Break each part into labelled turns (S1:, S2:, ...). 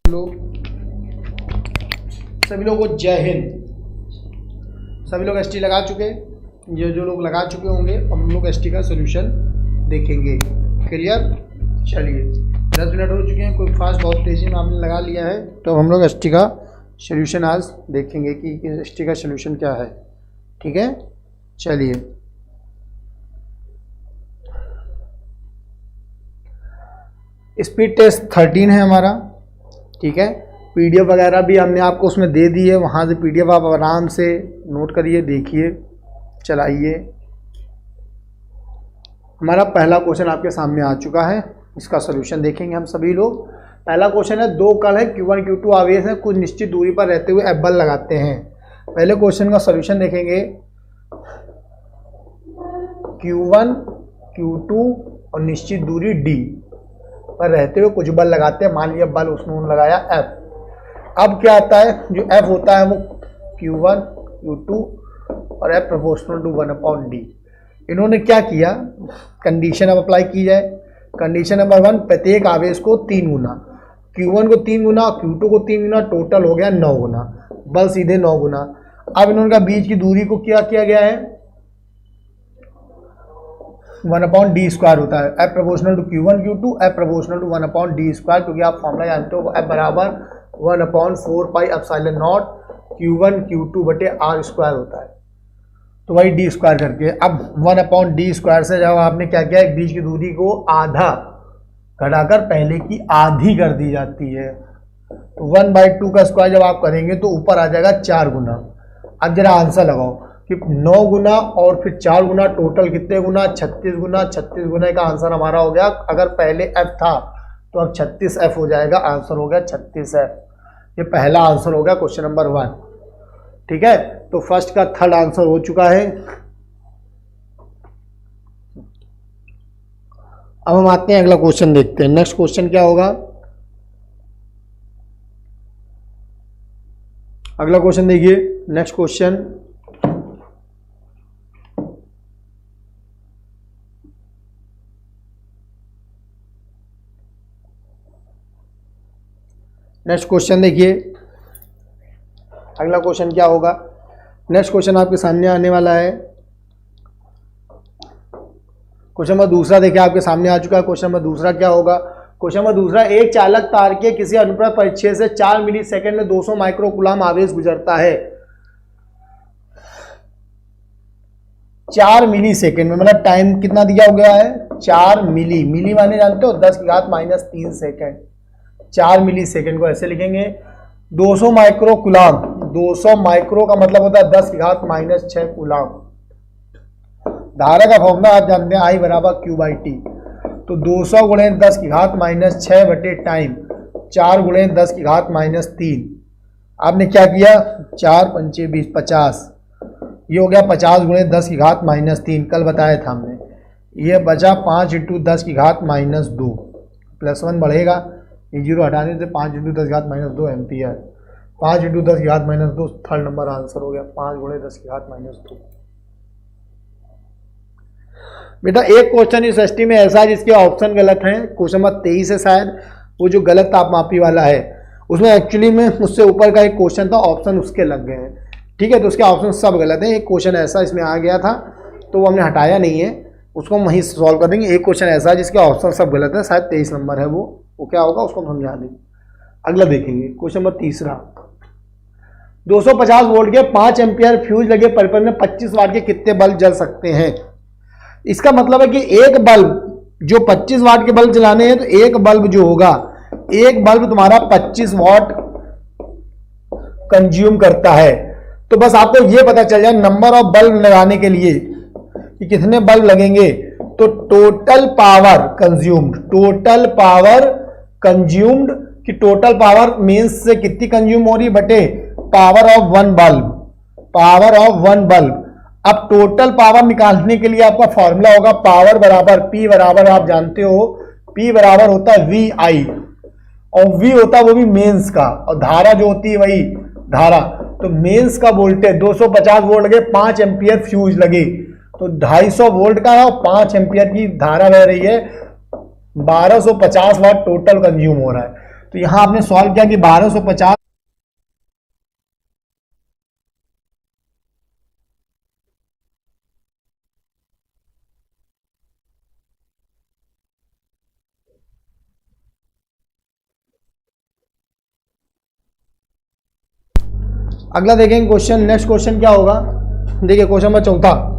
S1: लोग सभी लोगों को जय हिंद। सभी लोग एसटी लगा चुके, जो लोग लगा चुके होंगे हम लोग एसटी का सोल्यूशन देखेंगे। क्लियर? चलिए 10 मिनट हो चुके हैं, कोई फास्ट बहुत तेज़ी में आपने लगा लिया है, तो हम लोग एसटी का सोल्यूशन आज देखेंगे कि एसटी का सोल्यूशन क्या है। ठीक है, चलिए स्पीड टेस्ट 13 है हमारा। ठीक है, पीडीएफ वगैरह भी हमने आपको उसमें दे दी है, वहाँ से पीडीएफ आप आराम से नोट करिए, देखिए, चलाइए। हमारा पहला क्वेश्चन आपके सामने आ चुका है, इसका सलूशन देखेंगे हम सभी लोग। पहला क्वेश्चन है, दो कण है Q1 Q2 आवेश है, कुछ निश्चित दूरी पर रहते हुए F बल लगाते हैं। पहले क्वेश्चन का सलूशन देखेंगे। Q1 Q2 और निश्चित दूरी D पर रहते हुए कुछ बल लगाते हैं, मान लिया बल उसने लगाया F। अब क्या आता है, जो F होता है वो Q1 Q2 और F प्रोपोर्शनल टू 1/D। इन्होंने क्या किया, कंडीशन अब अप्लाई की जाए। कंडीशन नंबर 1, प्रत्येक आवेश को 3 गुना, Q1 को 3 गुना, Q2 को 3 गुना, टोटल हो गया 9 गुना, बल सीधे 9 गुना। अब इन्होंने कहा बीच की दूरी को क्या किया गया है, 1/D² होता है। F proportional to Q1 Q2, F proportional to 1/D², क्योंकि आप फॉर्मूला जानते हो F बराबर 1/4πε0 Q1 Q2/R² होता है, तो वही D² करके। अब 1/D² से जब आपने क्या किया, एक बीच की दूरी को आधा घटाकर पहले की आधी कर दी जाती है, तो 1/2 का स्क्वायर जब आप करेंगे तो ऊपर आ जाएगा 4 गुना। अब जरा आंसर लगाओ कि 9 गुना और फिर 4 गुना, टोटल कितने गुना, 36 गुना। 36 गुना का आंसर हमारा हो गया। अगर पहले F था तो अब 36F हो जाएगा, आंसर हो गया 36F। ये पहला आंसर हो गया क्वेश्चन नंबर 1। ठीक है, तो फर्स्ट का थर्ड आंसर हो चुका है। अब हम आते हैं अगला क्वेश्चन देखते हैं। नेक्स्ट क्वेश्चन क्या होगा, अगला क्वेश्चन देखिए। नेक्स्ट क्वेश्चन, नेक्स्ट क्वेश्चन देखिए, अगला क्वेश्चन क्या होगा। नेक्स्ट क्वेश्चन आपके सामने आने वाला है, क्वेश्चन नंबर दूसरा देखिए आपके सामने आ चुका है। क्वेश्चन नंबर दूसरा क्या होगा, क्वेश्चन नंबर दूसरा, एक चालक तार के किसी अनुप्रस्थ परिच्छेद से 4 मिली सेकेंड में 200 माइक्रोकूलम आवेश गुजरता है। 4 मिली सेकेंड में, मतलब टाइम कितना दिया हो गया है, 4 मिली। मिली माने जानते हो 10⁻³ सेकेंड। 4 मिली सेकेंड को ऐसे लिखेंगे, 200 माइक्रोकूलम, 200 माइक्रो का मतलब होता है 10⁻⁻6 कूलम। धारा का फॉर्मूला आप जानते हैं, I = Q/T। तो 200 × 10⁻⁻6 टाइम 4 × 10⁻³ आपने क्या किया, 4 × 5 = 20, 50। ये हो गया 50 × 10⁻³ कल बताया था हमने। ये बचा 5 × 10⁻², +1 बढ़ेगा, ये 0 हटाने से 5 × 10⁻² एम्पियर। 5 × 10⁻², थर्ड नंबर आंसर हो गया, 5 × 10⁻²। बेटा एक क्वेश्चन इस एसटी में ऐसा है जिसके ऑप्शन गलत हैं। क्वेश्चन नंबर 23 है शायद, वो जो गलत तापमापी वाला है, उसमें एक्चुअली में उससे ऊपर का एक क्वेश्चन था, ऑप्शन उसके लग गए हैं। ठीक है, तो उसके ऑप्शन सब गलत हैं। एक क्वेश्चन ऐसा इसमें आ गया था तो वो हमने हटाया नहीं है, उसको हम वहीं सॉल्व कर देंगे। एक क्वेश्चन ऐसा है जिसके ऑप्शन सब गलत है, शायद 23 नंबर है, वो क्या होगा उसको हम समझा देंगे। अगला देखेंगे क्वेश्चन नंबर तीसरा, 250 वोल्ट के 5 एम्पियर फ्यूज लगे परिपथ में 25 वाट के कितने बल्ब जल सकते हैं। इसका मतलब है कि एक बल्ब जो 25 वाट के बल्ब जलाने हैं, तो एक बल्ब जो होगा, एक बल्ब तुम्हारा 25 वाट कंज्यूम करता है। तो बस आपको यह पता चल जाए नंबर ऑफ बल्ब लगाने के लिए कि कितने बल्ब लगेंगे, तो total power consumed, total power consumed कि टोटल पावर मीन्स से कितनी कंज्यूम हो रही बटे power of 1 bulb, power of 1 bulb. अब टोटल पावर निकालने के लिए आपका फॉर्मूला होगा पावर बराबर P बराबर आप जानते हो, P बराबर होता है VI, और V होता है वो भी मेंस का, और धारा जो होती है वही धारा। तो मेंस का वोल्टेज 250 वोल्ट लगे, 5 एम्पियर फ्यूज लगे, तो 250 वोल्ट का है और 5 एम्पियर की धारा बह रही है, 1250 वाट टोटल कंज्यूम हो रहा है। तो यहां आपने सॉल्व किया कि 1250 अगला देखेंगे क्वेश्चन। नेक्स्ट क्वेश्चन क्या होगा, देखिए क्वेश्चन नंबर 4।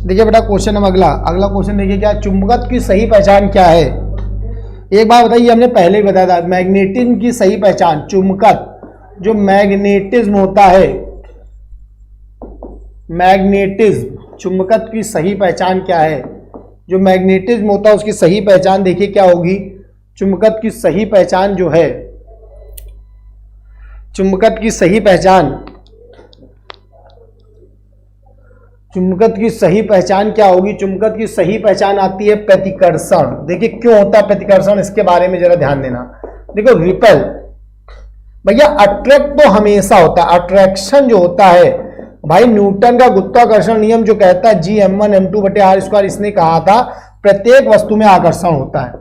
S1: देखिए बेटा क्वेश्चन नंबर अगला क्वेश्चन देखिए क्या, चुंबकत्व की सही पहचान क्या है। एक बात बताइए, हमने पहले ही बताया था मैग्नेटिज्म की सही पहचान, चुंबकत्व जो मैग्नेटिज्म होता है, मैग्नेटिज्म चुंबकत्व की सही पहचान क्या है, जो मैग्नेटिज्म होता है उसकी सही पहचान देखिए क्या होगी। चुंबकत्व की सही पहचान जो है, चुंबकत्व की सही पहचान, चुंबकत्व की सही पहचान क्या होगी, चुंबकत्व की सही पहचान आती है प्रतिकर्षण। देखिए क्यों होता है प्रतिकर्षण, इसके बारे में जरा ध्यान देना। देखो रिपेल, भैया अट्रैक्ट तो हमेशा होता है, अट्रैक्शन जो होता है भाई न्यूटन का गुरुत्वाकर्षण नियम जो कहता है G m1m2/r², इसने कहा था प्रत्येक वस्तु में आकर्षण होता है।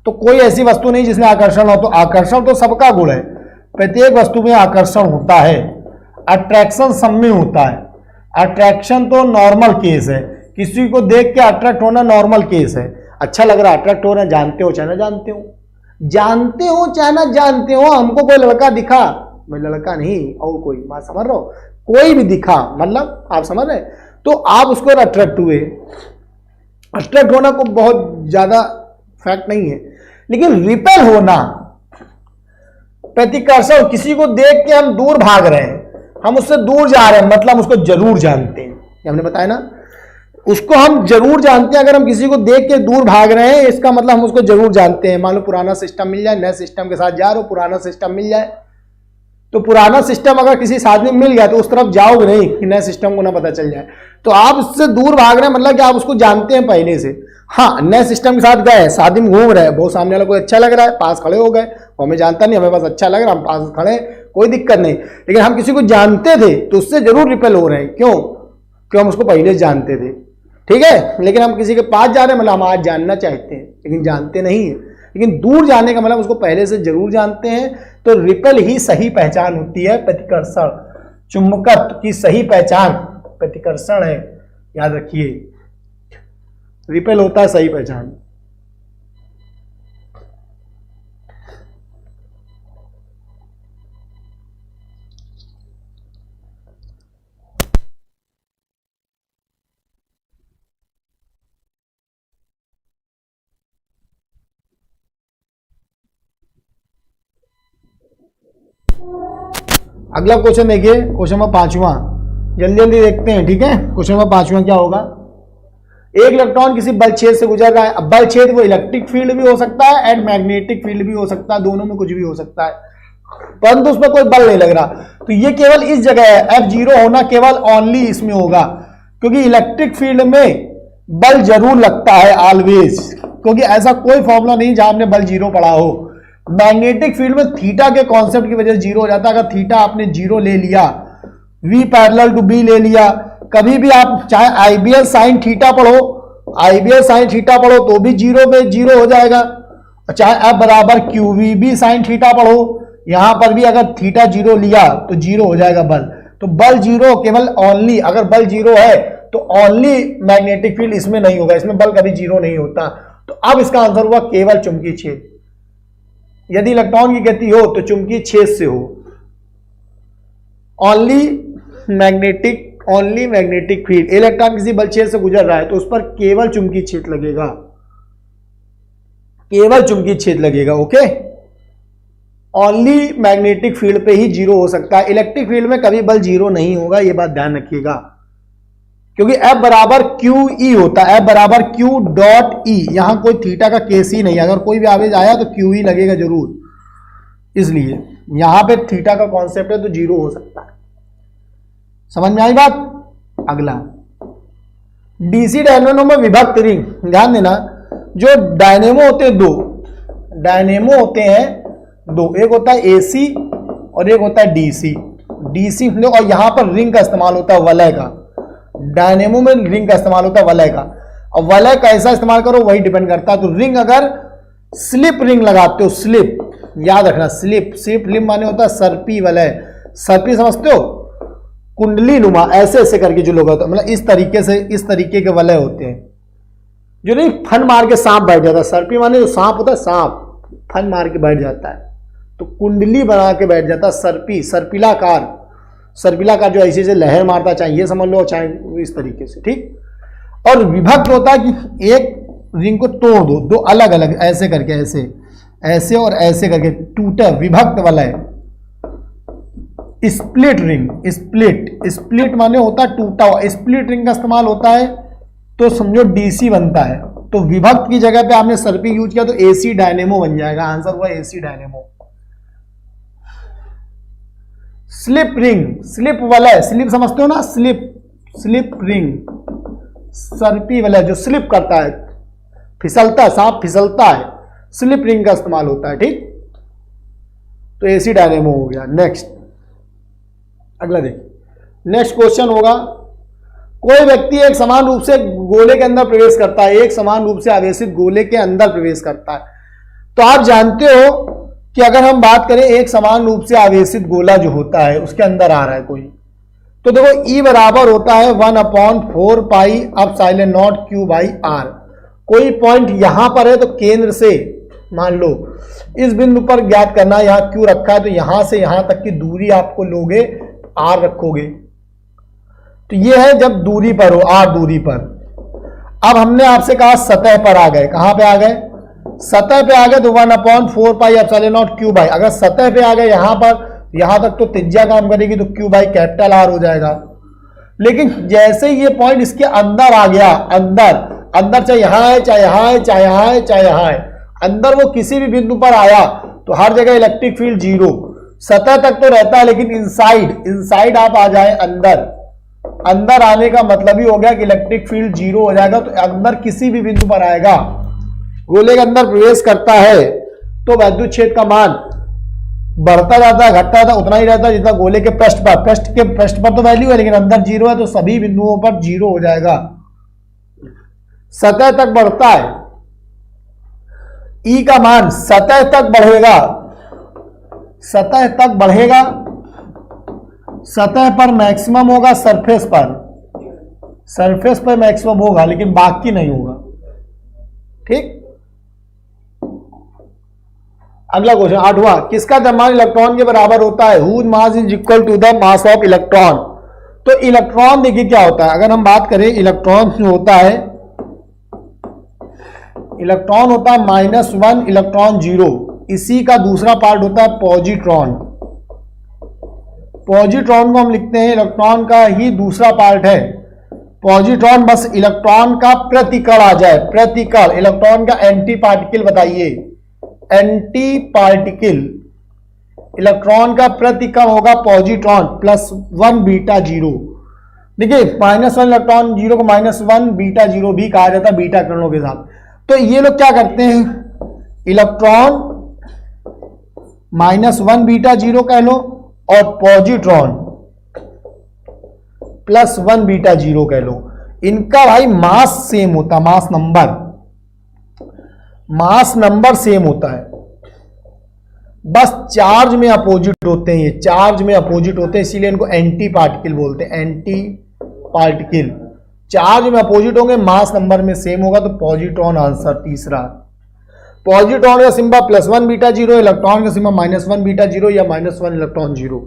S1: तो कोई ऐसी वस्तु नहीं जिसमें आकर्षण हो, तो आकर्षण तो सबका गुण है, प्रत्येक वस्तु में आकर्षण होता है। अट्रैक्शन सब में होता है, अट्रैक्शन तो नॉर्मल केस है, किसी को देख के अट्रैक्ट होना नॉर्मल केस है। अच्छा लग रहा है अट्रैक्ट हो रहा है, जानते हो चाहे ना जानते हो, जानते हो चाहे ना जानते हो, हमको कोई लड़का दिखा, मैं लड़का नहीं और कोई, बात समझ रहे हो, कोई भी दिखा मतलब आप समझ रहे, तो आप उसको अट्रैक्ट हुए। अट्रैक्ट होना को बहुत ज्यादा फैक्ट नहीं है, लेकिन रिपेल होना, प्रतिकर्षण, किसी को देख के हम दूर भाग रहे हैं, हम उससे दूर जा रहे हैं, मतलब उसको जरूर जानते हैं, हमने बताया ना, उसको हम जरूर जानते हैं। अगर हम किसी को देख के दूर भाग रहे हैं, इसका मतलब हम उसको जरूर जानते हैं। मान लो पुराना सिस्टम मिल जाए, नए सिस्टम के साथ जा रहे हो, पुराना सिस्टम मिल जाए, तो पुराना सिस्टम अगर किसी साथी में मिल गया तो उस तरफ जाओगे नहीं कि नए सिस्टम को ना पता चल जाए, तो आप उससे दूर भाग रहे हैं, मतलब कि आप उसको जानते हैं पहले से। हाँ, नए सिस्टम के साथ गए, शादी में घूम रहे हैं, बहुत सामने वाला कोई अच्छा लग रहा है, पास खड़े हो गए, हमें जानता नहीं, हमें बस अच्छा लग रहा है, हम पास खड़े, कोई दिक्कत नहीं। लेकिन हम किसी को जानते थे तो उससे जरूर रिपेल हो रहे हैं, क्यों, क्यों हम उसको पहले से जानते थे, ठीक है। लेकिन हम किसी के पास जा रहे हैं, मतलब हम आज जानना चाहते हैं लेकिन जानते नहीं है, लेकिन दूर जाने का मतलब उसको पहले से जरूर जानते हैं। तो रिपेल ही सही पहचान होती है प्रतिकर्षण, चुंबकत्व की सही पहचान प्रतिकर्षण है, याद रखिए, रिपेल होता है सही पहचान। अगला क्वेश्चन देखिए, क्वेश्चन नंबर 5वां, जल्दी जल्दी देखते हैं, ठीक है। क्वेश्चन नंबर 5वां क्या होगा, एक इलेक्ट्रॉन किसी बल छेद से गुजर रहा है। अब बल छेद वो इलेक्ट्रिक फील्ड भी हो सकता है एंड मैग्नेटिक फील्ड भी हो सकता है, दोनों में कुछ भी हो सकता है, परंतु उसमें कोई बल नहीं लग रहा, तो ये केवल इस जगह है, F0 होना केवल ओनली इसमें होगा, क्योंकि इलेक्ट्रिक फील्ड में बल जरूर लगता है ऑलवेज, क्योंकि ऐसा कोई फॉर्मूला नहीं जहां आपने बल 0 पढ़ा हो। मैग्नेटिक फील्ड में थीटा के कॉन्सेप्ट की वजह से 0 हो जाता है। अगर थीटा आपने 0 ले लिया, V पैरेलल टू B ले लिया, कभी भी आप चाहे IBL साइन थीटा पढ़ो, IBL साइन थीटा पढ़ो तो भी 0 पे 0 हो जाएगा, चाहे F बराबर QVB साइन थीटा पढ़ो, यहां पर भी अगर थीटा 0 लिया तो 0 हो जाएगा बल। तो बल 0 केवल ओनली, अगर बल 0 है तो ओनली मैग्नेटिक फील्ड, इसमें नहीं होगा, इसमें बल कभी 0 नहीं होता। तो अब इसका आंसर हुआ केवल चुंबकीय छेद। यदि इलेक्ट्रॉन की गति हो तो चुंबकीय छेद से हो, ओनली मैग्नेटिक फील्ड। इलेक्ट्रॉन किसी बल छेद से गुजर रहा है तो उस पर केवल चुंबकीय छेद लगेगा, केवल चुंबकीय छेद लगेगा, ओके। ओनली मैग्नेटिक फील्ड पे ही 0 हो सकता है, इलेक्ट्रिक फील्ड में कभी बल 0 नहीं होगा, ये बात ध्यान रखिएगा, क्योंकि F बराबर QE होता है, F बराबर Q डॉट E, यहां कोई थीटा का केस ही नहीं है, अगर कोई भी आवेश आया तो QE लगेगा जरूर, इसलिए यहां पे थीटा का कॉन्सेप्ट है तो 0 हो सकता है। समझ में आई बात। अगला डीसी डायनेमो में विभक्त रिंग, ध्यान देना, जो डायनेमो होते हैं दो, डायनेमो होते हैं दो, एक होता है AC और एक होता है DC। और यहां पर रिंग का इस्तेमाल होता है वलय का, डायनेमो में रिंग का इस्तेमाल होता है वलय का। अब वलय कैसा इस्तेमाल करो वही डिपेंड करता है। तो रिंग अगर स्लिप रिंग लगाते हो, स्लिप याद रखना, स्लिप स्लिप रिंग माने होता है सर्पी वलय। सर्पी समझते हो, कुंडली नुमा ऐसे ऐसे करके जो लोग होते हैं, मतलब इस तरीके से, इस तरीके के वलय होते हैं जो नहीं फन मार के सांप बैठ जाता है। सर्पी माने जो सांप होता है, सांप फन मार के बैठ जाता है, तो कुंडली बना के बैठ जाता है सर्पी, सर्पिलाकार। सर्पिलाकार जो ऐसे ऐसे लहर मारता, चाहे ये समझ लो चाहे इस तरीके से, ठीक। और विभक्त होता है कि एक रिंग को तोड़ दो, दो अलग अलग ऐसे करके, ऐसे ऐसे और ऐसे करके टूटा, विभक्त वलय। स्प्लिट रिंग, स्प्लिट स्प्लिट माने होता है टूटा हुआ। स्प्लिट रिंग का इस्तेमाल होता है तो समझो डीसी बनता है। तो विभक्त की जगह पे आपने सर्पी यूज किया तो एसी डायनेमो बन जाएगा। आंसर हुआ AC dynamo. Slip ring, slip वलय, स्लिप समझते हो ना, स्लिप स्लिप रिंग, सर्पी वलय जो स्लिप करता है, फिसलता है, सांप फिसलता है, स्लिप रिंग का इस्तेमाल होता है, ठीक। तो एसी डायनेमो हो गया। नेक्स्ट, अगला देखिए, नेक्स्ट क्वेश्चन होगा, कोई व्यक्ति एक समान रूप से गोले के अंदर प्रवेश करता है, एक समान रूप से आवेशित गोले के अंदर प्रवेश करता है। तो आप जानते हो कि अगर हम बात करें एक समान रूप से आवेशित गोला जो होता है उसके अंदर आ रहा है कोई, तो देखो E बराबर होता है 1/4 pi epsilon not Q by R। कोई पॉइंट यहां पर है तो केंद्र से मान लो इस बिंदु पर ज्ञात करना, यहां Q रखा है तो यहां से यहां तक की दूरी आपको लोगे, R रखोगे, तो ये है जब दूरी पर हो, R दूरी पर। अब हमने आपसे कहा सतह पर आ गए, कहां पे आ गए, सतह पे आ गए, तो 1/4 pi epsilon not Q by. अगर सतह पे आ गए यहां पर, यहां तक तो त्रिज्या काम करेगी तो Q बाई कैपिटल R हो जाएगा। लेकिन जैसे ये पॉइंट इसके अंदर आ गया, अंदर अंदर चाहे यहां है, चाहे यहां है, चाहे यहां है, चाहे यहां है, अंदर वो किसी भी बिंदु पर आया तो हर जगह इलेक्ट्रिक फील्ड जीरो। सतह तक तो रहता है लेकिन इनसाइड, इनसाइड आप आ जाए अंदर, अंदर आने का मतलब ही हो गया कि इलेक्ट्रिक फील्ड जीरो हो जाएगा। तो अंदर किसी भी बिंदु पर आएगा, गोले के अंदर प्रवेश करता है तो विद्युत क्षेत्र का मान बढ़ता जाता है, घटता जाता है, उतना ही रहता है जितना गोले के पृष्ठ पर। पृष्ठ पर तो वैल्यू है लेकिन अंदर जीरो है, तो सभी बिंदुओं पर जीरो हो जाएगा। सतह तक बढ़ता है, E का मान सतह तक बढ़ेगा, सतह तक बढ़ेगा, सतह पर मैक्सिमम होगा, सरफेस पर मैक्सिमम होगा लेकिन बाकी नहीं होगा, ठीक। अगला क्वेश्चन 8वां, किसका द्रव्यमान इलेक्ट्रॉन के बराबर होता है, whose mass is equal to the mass of electron. तो इलेक्ट्रॉन देखिए क्या होता है, अगर हम बात करें इलेक्ट्रॉन होता है, इलेक्ट्रॉन होता है -1 इलेक्ट्रॉन 0, इसी का दूसरा पार्ट होता है पॉजिट्रॉन। पॉजिट्रॉन को हम लिखते हैं इलेक्ट्रॉन का ही दूसरा पार्ट है पॉजिट्रॉन। बस इलेक्ट्रॉन का प्रतिकण आ जाए, प्रतिकण, इलेक्ट्रॉन का एंटी पार्टिकल बताइए, एंटी पार्टिकल, इलेक्ट्रॉन का प्रतिकण होगा पॉजिट्रॉन +1 बीटा 0। देखिए -1 इलेक्ट्रॉन 0 को -1 बीटा 0 भी कहा जाता है बीटा किरणों के साथ। तो ये लोग क्या करते हैं, इलेक्ट्रॉन -1 बीटा 0 कह लो और पॉजिट्रॉन +1 बीटा 0 कह लो। इनका भाई मास सेम होता, मास नंबर सेम होता है, बस चार्ज में अपोजिट होते हैं, ये चार्ज में अपोजिट होते हैं, इसीलिए इनको एंटी पार्टिकल बोलते हैं, एंटी पार्टिकल। चार्ज में अपोजिट होंगे, मास नंबर में सेम होगा, तो पॉजिट्रॉन आंसर तीसरा। पॉजिट्रॉन का सिंबल +1 बीटा 0, इलेक्ट्रॉन का सिंबल -1 बीटा 0 या -1 इलेक्ट्रॉन 0।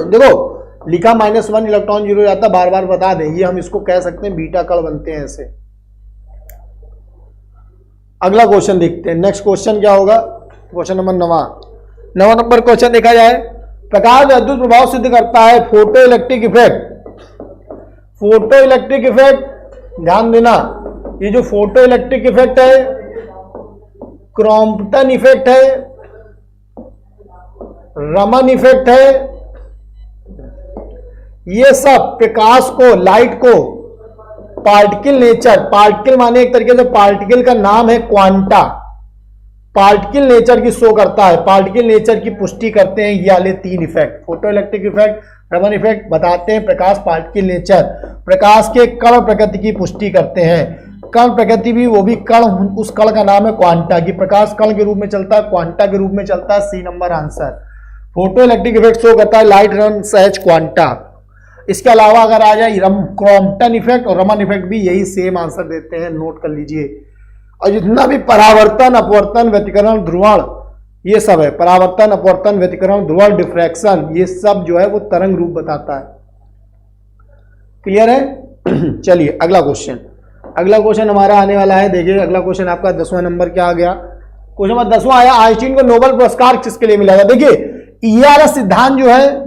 S1: देखो लिखा -1 इलेक्ट्रॉन 0 जाता, बार बार बता दें, ये हम इसको कह सकते हैं बीटा कण बनते हैं ऐसे। अगला क्वेश्चन देखते हैं, नेक्स्ट क्वेश्चन क्या होगा, क्वेश्चन नंबर 9 नंबर क्वेश्चन देखा जाए, प्रकाश विद्युत प्रभाव सिद्ध करता है, photo electric effect. Photo electric effect ध्यान देना, ये जो फोटो इलेक्ट्रिक इफेक्ट है, क्रॉम्पटन इफेक्ट है, रमन इफेक्ट है, ये सब प्रकाश को, लाइट को पार्टिकल नेचर, पार्टिकल माने एक तरीके से पार्टिकल का नाम है क्वांटा, पार्टिकल नेचर की शो करता है, पार्टिकल नेचर की पुष्टि करते हैं ये वाले 3 effect, photo electric effect, Raman effect बताते हैं प्रकाश पार्टिकल नेचर, प्रकाश के कण प्रकृति की पुष्टि करते हैं। कण प्रकृति भी, वो भी कण, उस कण का नाम है क्वांटा, की प्रकाश कण के रूप में चलता है, क्वांटा के रूप में चलता है। C number answer. Photoelectric effect show करता है लाइट रन सहज क्वांटा। इसके अलावा अगर आ जाए क्रॉम्पटन इफेक्ट और रमन इफेक्ट भी यही सेम आंसर देते हैं, नोट कर लीजिए। और जितना भी परावर्तन, अपवर्तन, व्यतिकरण, ध्रुवण, ये सब है, परावर्तन, अपवर्तन, व्यतिकरण, ध्रुवण, डिफ्रैक्शन, ये सब जो है वो तरंग रूप बताता है। क्लियर है? चलिए अगला क्वेश्चन, अगला क्वेश्चन हमारा आने वाला है। देखिए अगला क्वेश्चन आपका 10वां नंबर क्या आ गया? क्वेश्चन नंबर 10वां आया, आइंस्टीन को नोबेल पुरस्कार किसके लिए मिला था? देखिए ईआरएस सिद्धांत जो है,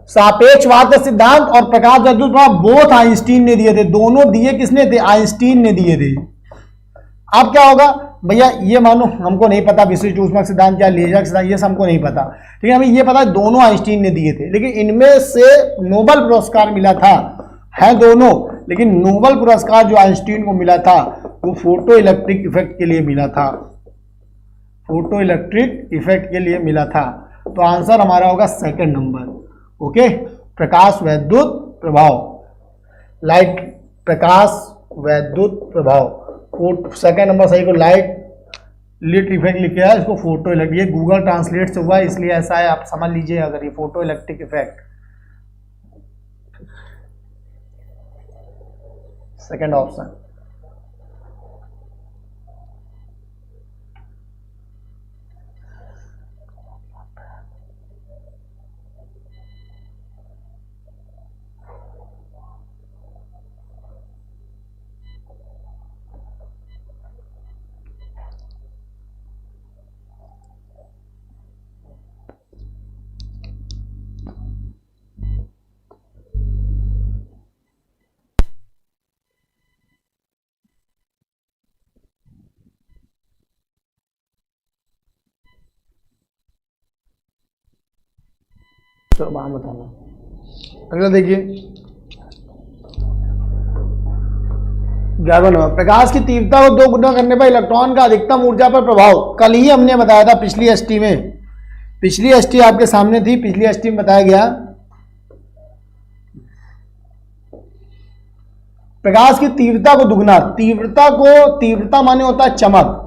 S1: सापेक्षवाद सिद्धांत और प्रकाश वैद्युत प्रभाव, बोथ आइंस्टीन ने दिए थे। दोनों दिए किसने थे? आइंस्टीन ने दिए थे। अब क्या होगा भैया, ये मानो हमको नहीं पता विशिष्ट ऊष्मा सिद्धांत क्या, लेजर सिद्धांत, ये सब हमको नहीं पता, ठीक है। हमें ये पता दोनों आइंस्टीन ने दिए थे, लेकिन इनमें से नोबेल पुरस्कार मिला था, है दोनों, लेकिन नोबेल पुरस्कार जो आइंस्टीन को मिला था वो फोटो इलेक्ट्रिक इफेक्ट के लिए मिला था, फोटो इलेक्ट्रिक इफेक्ट के लिए मिला था। तो आंसर हमारा होगा सेकंड नंबर। ओके, प्रकाश वैद्युत प्रभाव, लाइट, प्रकाश वैद्युत प्रभाव, सेकंड नंबर सही को लाइट लिट इफेक्ट लिखा है, इसको फोटो इलेक्ट्रिक, ये गूगल ट्रांसलेट से हुआ है इसलिए ऐसा है, आप समझ लीजिए। अगर ये photo electric effect, second option. तो बताना अगला देखिए 11वां नंबर, प्रकाश की तीव्रता को 2 गुना करने पर इलेक्ट्रॉन का अधिकतम ऊर्जा पर प्रभाव। कल ही हमने बताया था पिछली एसटी में, पिछली एसटी आपके सामने थी, पिछली एसटी में बताया गया प्रकाश की तीव्रता को दुगना, तीव्रता माने होता है चमक,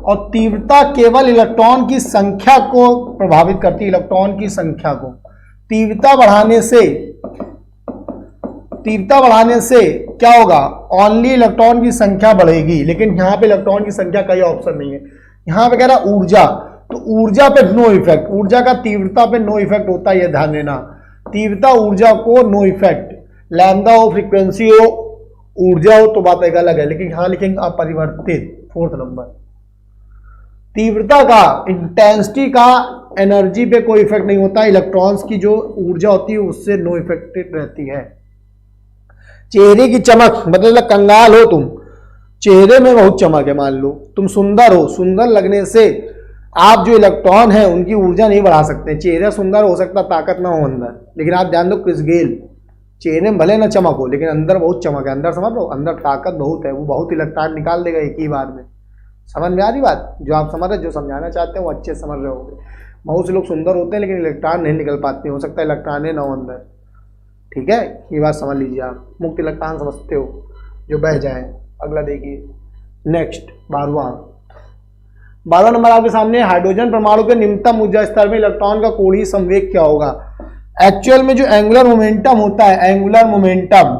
S1: और तीव्रता केवल इलेक्ट्रॉन की संख्या को प्रभावित करती है, इलेक्ट्रॉन की संख्या को। तीव्रता बढ़ाने से क्या होगा? ओनली इलेक्ट्रॉन की संख्या बढ़ेगी, लेकिन यहां पे इलेक्ट्रॉन की संख्या का ही ऑप्शन नहीं है। यहां पे कह रहा ऊर्जा, तो ऊर्जा पे नो इफेक्ट, ऊर्जा का तीव्रता पे नो इफेक्ट होता है, ये ध्यान देना। तीव्रता ऊर्जा को नो इफेक्ट, लैम्डा हो, फ्रीक्वेंसी हो, ऊर्जा हो तो बात एक अलग है, लेकिन यहां लिखेंगे अपरिवर्तित, 4th नंबर। तीव्रता का, इंटेंसिटी का एनर्जी पे कोई इफेक्ट नहीं होता, इलेक्ट्रॉन्स की जो ऊर्जा होती है उससे नो इफेक्टेड रहती है। चेहरे की चमक, मतलब कंगाल हो तुम, चेहरे में बहुत चमक है, मान लो तुम सुंदर हो, सुंदर लगने से आप जो इलेक्ट्रॉन है उनकी ऊर्जा नहीं बढ़ा सकते। चेहरा सुंदर हो सकता, ताकत ना हो अंदर, लेकिन आप ध्यान दो क्रिस गेल, चेहरे में भले ना चमक हो लेकिन अंदर बहुत चमक है, अंदर समझ लो, अंदर ताकत बहुत है, वो बहुत इलेक्ट्रॉन निकाल देगा एक ही बार में। समझ में आ रही बात? जो आप समझ रहे, जो समझाना चाहते हैं वो अच्छे समझ रहे होंगे। बहुत से लोग सुंदर होते हैं लेकिन इलेक्ट्रॉन नहीं निकल पाते, हो सकता है इलेक्ट्रॉन है ना हो अंदर, ठीक है, ये बात समझ लीजिए आप। मुक्त इलेक्ट्रॉन समझते हो जो बह जाए। अगला देखिए नेक्स्ट 12वां नंबर आपके सामने, हाइड्रोजन परमाणु के निम्नतम ऊर्जा स्तर में इलेक्ट्रॉन का कोणीय संवेग क्या होगा? एक्चुअल में जो एंगुलर मोमेंटम होता है, एंगुलर मोमेंटम,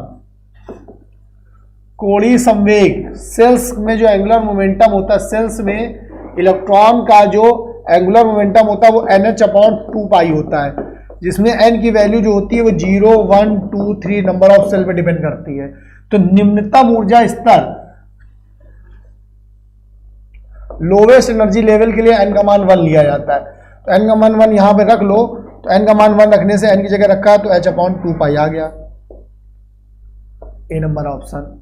S1: कोणीय संवेग, सेल्स में जो एंगुलर मोमेंटम होता है, सेल्स में इलेक्ट्रॉन का जो एंगुलर मोमेंटम होता है वो NH/2π होता है, जिसमें n की वैल्यू जो होती है वो 0, 1, 2, 3 नंबर ऑफ सेल पे डिपेंड करती है। तो निम्नतम ऊर्जा स्तर, लोवेस्ट एनर्जी लेवल के लिए n का मान 1 लिया जाता है। तो n का मान 1 यहां पे रख लो, तो n का मान 1 रखने से n की जगह रखा तो H/2π आ गया, ए नंबर ऑप्शन।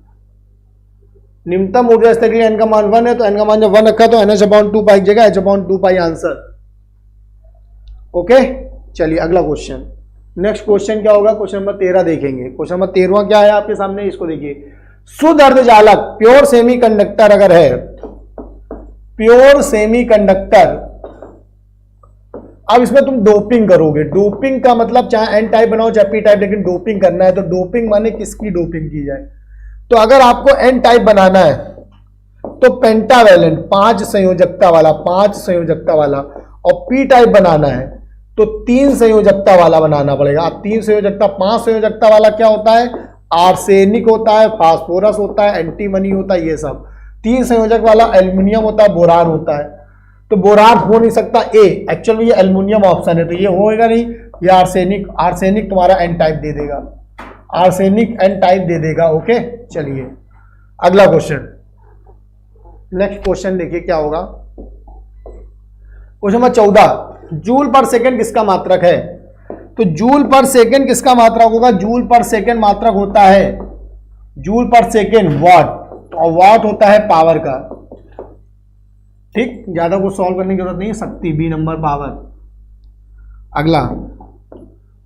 S1: निम्नतम ऊर्जा स्तर के लिए n का मान 1 है, तो n का मान जब 1 रखा तो NH/2π की जगह H/2π आंसर। ओके, चलिए अगला क्वेश्चन, नेक्स्ट क्वेश्चन क्या होगा? क्वेश्चन नंबर 13 देखेंगे। क्वेश्चन नंबर 13वां क्या है आपके सामने, इसको देखिए। शुद्ध अर्धचालक, प्योर सेमीकंडक्टर अगर है, प्योर सेमीकंडक्टर। अब इसमें तुम डोपिंग करोगे। डोपिंग का मतलब चाहे एन टाइप बनाओ चाहे पी टाइप, लेकिन डोपिंग करना है। तो डोपिंग माने किसकी डोपिंग की जाए। तो अगर आपको एन टाइप बनाना है तो पेंटावैलेंट 5 संयोजकता वाला, और पी टाइप बनाना है तो 3 संयोजकता वाला बनाना पड़ेगा। अब 3 संयोजकता 5 संयोजकता वाला क्या होता है, आर्सेनिक होता है, फास्फोरस होता है, एंटीमनी होता है, ये सब। 3 संयोजक वाला एल्युमिनियम होता है, बोरान होता है। तो बोरान हो नहीं सकता ए, एक्चुअल में ये एल्युमिनियम ऑप्शन है, तो ये होएगा नहीं। ये आर्सेनिक तुम्हारा एन टाइप दे देगा, आर्सेनिक एन टाइप दे देगा। ओके, चलिए अगला क्वेश्चन, नेक्स्ट क्वेश्चन देखिए क्या होगा। क्वेश्चन नंबर 14, जूल पर सेकंड किसका मात्रक है। तो जूल पर सेकंड किसका मात्रक होगा, जूल पर सेकंड मात्रक होता है, जूल पर सेकंड वाट, और वाट होता है पावर का। ठीक, ज्यादा कुछ सॉल्व करने की जरूरत नहीं है, शक्ति बी नंबर पावर। अगला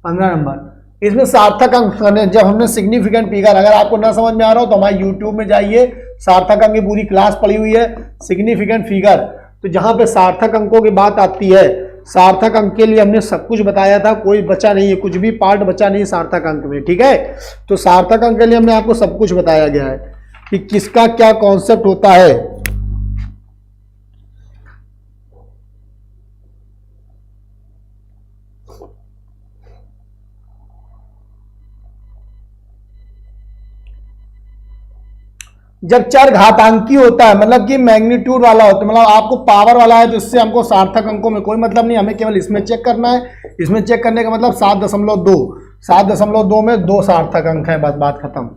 S1: 15 नंबर, इसमें सार्थक अंक, जब हमने सिग्निफिकेंट फिगर, अगर आपको ना समझ में आ रहा हो तो हमारे यूट्यूब में जाइए, सार्थक अंक की पूरी क्लास पड़ी हुई है, सिग्निफिकेंट फिगर। तो जहां पे सार्थक अंकों की बात आती है, सार्थक अंक के लिए हमने सब कुछ बताया था, कोई बचा नहीं है, कुछ भी पार्ट बचा नहीं सार्थक अंक में। ठीक है, तो सार्थक अंक के लिए हमने आपको सब कुछ बताया गया है कि किसका क्या कॉन्सेप्ट होता है। जब चर घातांकी होता है, मतलब कि मैग्नीट्यूड वाला होता है, मतलब आपको पावर वाला है, तो इससे हमको सार्थक अंकों में कोई मतलब नहीं, हमें केवल इसमें चेक करना है। इसमें चेक करने का मतलब 7.2 में 2 सार्थक अंक है, बस बात खत्म।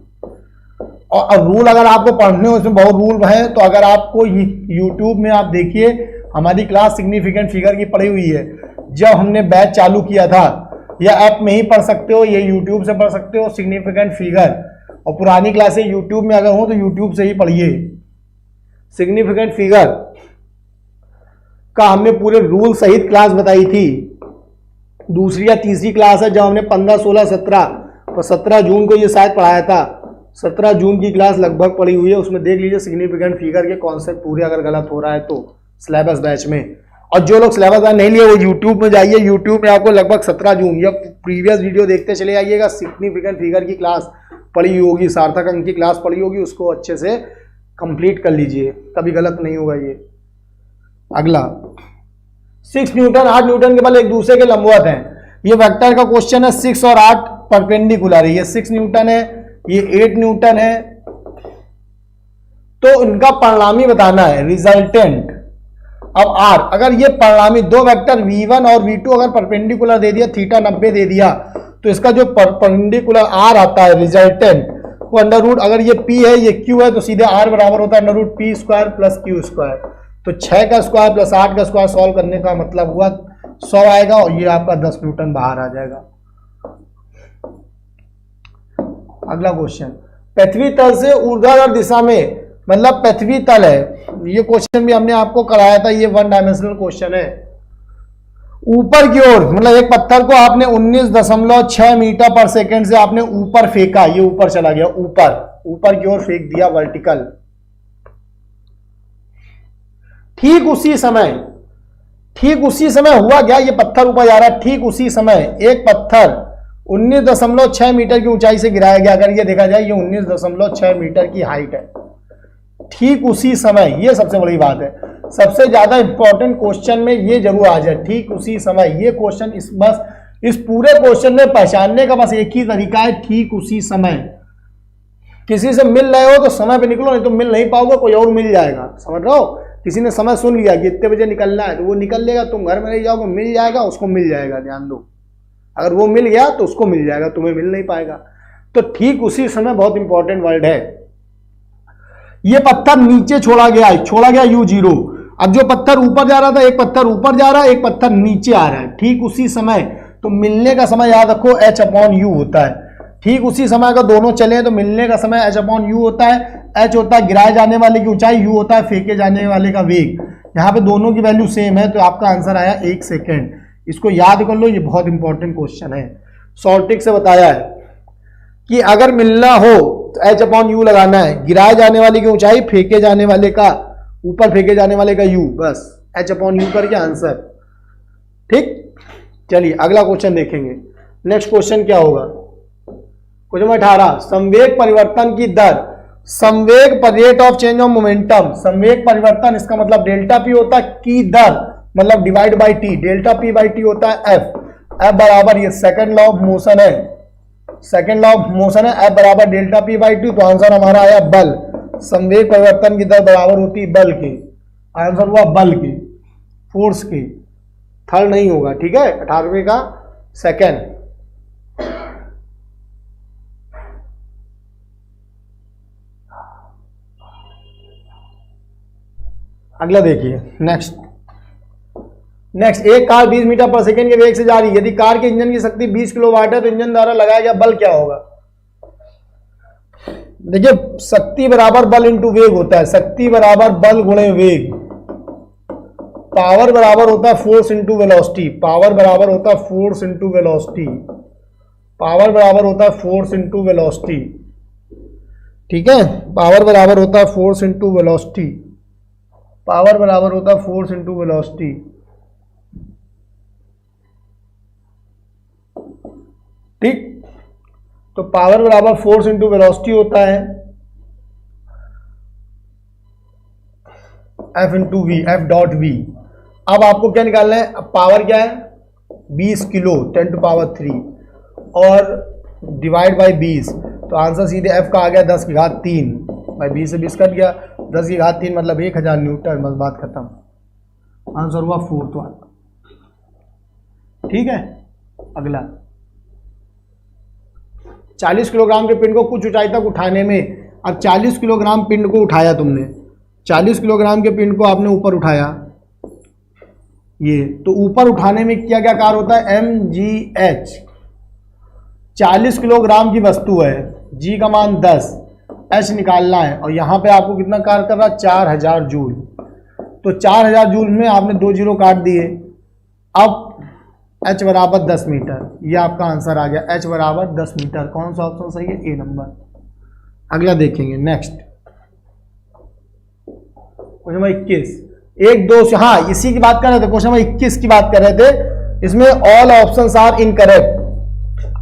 S1: और रूल अगर आपको पढ़ने हो, इसमें बहुत रूल है, तो अगर आपको यूट्यूब में आप देखिए, हमारी क्लास सिग्निफिकेंट फिगर की पढ़ी हुई है। जब हमने बैच चालू किया था, या ऐप में ही पढ़ सकते हो, या यूट्यूब से पढ़ सकते हो सिग्निफिकेंट फिगर। और पुरानी क्लासें यूट्यूब में अगर हो तो यूट्यूब से ही पढ़िए। सिग्निफिकेंट फिगर का हमने पूरे रूल सहित क्लास बताई थी। दूसरी या तीसरी क्लास है जब हमने 15, 16, 17, तो 17 जून को ये शायद पढ़ाया था। 17 जून की क्लास लगभग पढ़ी हुई है, उसमें देख लीजिए सिग्निफिकेंट फिगर के कॉन्सेप्ट पूरे, अगर गलत हो रहा है तो सिलेबस बैच में। और जो लोग सिलेबस बैच नहीं लिए वो यूट्यूब में जाइए, यूट्यूब में आपको लगभग 17 जून या प्रीवियस वीडियो देखते चले आइएगा, सिग्निफिकेंट फिगर की क्लास पढ़ी होगी, सार्थक अंक की क्लास पढ़ी होगी, उसको अच्छे से कंप्लीट कर लीजिए, कभी गलत नहीं होगा ये। अगला 6 न्यूटन 8 न्यूटन के बल एक दूसरे के लंबवत हैं। ये वेक्टर का क्वेश्चन है। 6 और 8 परपेंडिकुलर है, ये 6 न्यूटन है, ये 8 न्यूटन है, तो इनका परिणामी बताना है, रिजल्टेंट। अब आर, अगर ये परिणामी दो वेक्टर v1 और v2 अगर परपेंडिकुलर दे दिया, थीटा 90 दे दिया, तो इसका जो परपेंडिकुलर आर आता है रिजल्टेंट, वो अंडर रूट, अगर ये p है ये q है, तो सीधे r बराबर होता है under root p square plus q square. तो 6 का स्क्वायर प्लस 8 का स्क्वायर सॉल्व करने का मतलब हुआ 100 आएगा, और ये आपका 10 न्यूटन बाहर आ जाएगा। अगला क्वेश्चन, पृथ्वी तल से ऊर्ध्वाधर दिशा में, मतलब पृथ्वी तल है, ये क्वेश्चन भी हमने आपको कराया था, ये 1 डायमेंशनल क्वेश्चन है। ऊपर की ओर, मतलब एक पत्थर को आपने 19.6 मीटर पर सेकंड से आपने ऊपर फेंका, ये ऊपर चला गया, ऊपर की ओर फेंक दिया वर्टिकल। ठीक उसी समय हुआ क्या, ये पत्थर ऊपर जा रहा है, ठीक उसी समय एक पत्थर 19.6 मीटर की ऊंचाई से गिराया गया। अगर ये देखा जाए, ये 19.6 मीटर की हाइट है, ठीक उसी समय, ये सबसे बड़ी बात है। सबसे ज्यादा इंपॉर्टेंट क्वेश्चन में ये जरूर आ जाए, ठीक उसी समय। ये क्वेश्चन इस पूरे क्वेश्चन में पहचानने का बस एक ही तरीका है, ठीक उसी समय। किसी से मिल रहे हो तो समय पे निकलो, नहीं तो मिल नहीं पाओगे, कोई और मिल जाएगा, समझ रहे हो। किसी ने समय सुन लिया कि इतने बजे निकलना है, तो वो निकल लेगा, तुम घर में नहीं जाओगे, मिल जाएगा, उसको मिल जाएगा, ध्यान दो। अगर वो मिल गया तो उसको मिल जाएगा, तुम्हें मिल नहीं पाएगा। तो ठीक उसी समय बहुत इंपॉर्टेंट वर्ड है। ये पत्थर नीचे छोड़ा गया u0। अब जो पत्थर ऊपर जा रहा था, एक पत्थर ऊपर जा रहा है, एक पत्थर नीचे आ रहा है, ठीक उसी समय। तो मिलने का समय याद रखो h/u होता है। ठीक उसी समय अगर दोनों चले तो मिलने का समय h/u होता है। h होता है गिराए जाने वाले की ऊंचाई, u होता है फेंके जाने वाले का वेग। यहाँ पे दोनों की वैल्यू सेम है, तो आपका आंसर आया 1 सेकेंड। इसको याद कर लो, ये बहुत इंपॉर्टेंट क्वेश्चन है। शॉर्टिक से बताया है कि अगर मिलना हो तो h/u लगाना है, गिराए जाने वाले की ऊंचाई फेंके जाने वाले का ऊपर फेंके जाने वाले का u, बस h/u करके आंसर। ठीक, चलिए अगला क्वेश्चन देखेंगे। नेक्स्ट क्वेश्चन क्या होगा? क्वेश्चन 18, संवेग परिवर्तन की दर, संवेग पर rate of change of momentum, संवेग परिवर्तन इसका मतलब डेल्टा पी होता है की दर मतलब divide by T, delta P by T होता है एफ, एफ बराबर ये सेकंड लॉ ऑफ मोशन है, सेकंड लॉ ऑफ मोशन है, एफ बराबर डेल्टा पी बाई टी, तो आंसर हमारा आया बल। संवेग परिवर्तन की दर बराबर होती है बल के, आंसर हुआ बल के, फोर्स के, थर्ड नहीं होगा। ठीक है, 18वें का सेकंड। अगला देखिए नेक्स्ट, एक कार 20 मीटर पर सेकंड के वेग से जा रही है, यदि कार के इंजन की शक्ति 20 किलोवाट है तो इंजन द्वारा लगाया गया बल क्या होगा? देखिए शक्ति बराबर बल इंटू वेग होता है, शक्ति बराबर बल गुणे वेग, पावर बराबर होता है फोर्स इंटू वेलोसिटी, पावर बराबर होता है फोर्स इंटू वेलोसिटी, पावर बराबर होता है फोर्स इंटू वेलोसिटी। ठीक है, पावर बराबर होता है फोर्स इंटू वेलोसिटी, पावर बराबर होता है फोर्स इंटू वेलोसिटी। ठीक, तो पावर बराबर फोर्स इंटू वेलोसिटी होता है F into V, F dot V. अब आपको क्या निकालना है? अब पावर क्या है? 20 किलो 10 टू पावर 3 और डिवाइड बाई 20, तो आंसर सीधे एफ का आ गया 10 की घात 3, भाई 20 से 20 कट गया, 10 की घात 3 मतलब 1000 न्यूटन, बस बात खत्म, आंसर हुआ फोर्थ वाला। ठीक है, अगला 40 किलोग्राम के पिंड को कुछ ऊंचाई तक उठाने में, अब 40 किलोग्राम पिंड को उठाया तुमने, 40 किलोग्राम के पिंड को आपने ऊपर उठाया, ये तो ऊपर उठाने में क्या क्या कार्य होता है? mgh, 40 किलोग्राम की वस्तु है, g का मान 10, h निकालना है और यहां पे आपको कितना कार्य कर रहा है? 4000 जूल। तो 4000 जूल में आपने 2 जीरो काट दिए, अब h बराबर 10 मीटर, ये आपका आंसर आ गया, h बराबर 10 मीटर। कौन सा ऑप्शन सही है? ए नंबर। अगला देखेंगे नेक्स्ट, क्वेश्चन नंबर 21, 1 2, हाँ इसी की बात कर रहे थे, क्वेश्चन नंबर 21 की बात कर रहे थे, इसमें all options are incorrect,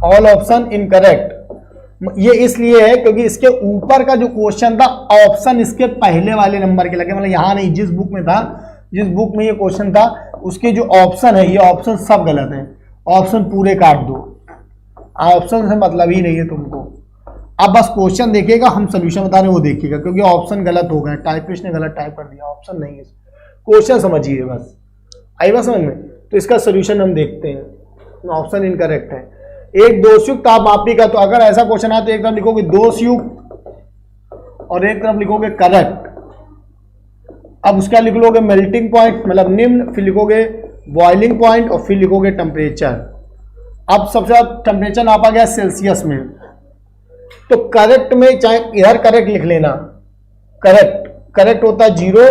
S1: all option incorrect. ये इसलिए है क्योंकि इसके ऊपर का जो क्वेश्चन था ऑप्शन इसके पहले वाले नंबर के लगे, मतलब यहां नहीं, जिस बुक में था, जिस बुक में ये क्वेश्चन था उसके जो ऑप्शन है, ये ऑप्शन सब गलत है, ऑप्शन पूरे काट दो, ऑप्शन से मतलब ही नहीं है तुमको। अब बस क्वेश्चन देखिएगा, हम सोल्यूशन बता रहे हैं वो देखिएगा, क्योंकि ऑप्शन गलत हो गए, टाइपिस्ट ने गलत टाइप कर दिया, ऑप्शन नहीं है, क्वेश्चन समझिए बस। आई बात समझ में? तो इसका सोल्यूशन हम देखते हैं, ऑप्शन इनकरेक्ट है। एक दोषयुक्त तापमापी का, तो अगर ऐसा क्वेश्चन आए तो एक तरफ लिखोगे दोषयुक्त और एक तरफ लिखोगे करेक्ट। अब उसका लिख लोगे मेल्टिंग पॉइंट मतलब निम्न, फिर लिखोगे बॉइलिंग पॉइंट और फिर लिखोगे टेम्परेचर। अब सबसे ज्यादा टेम्परेचर नापा गया सेल्सियस में, तो करेक्ट में चाहे इधर करेक्ट लिख लेना, करेक्ट, करेक्ट होता है 0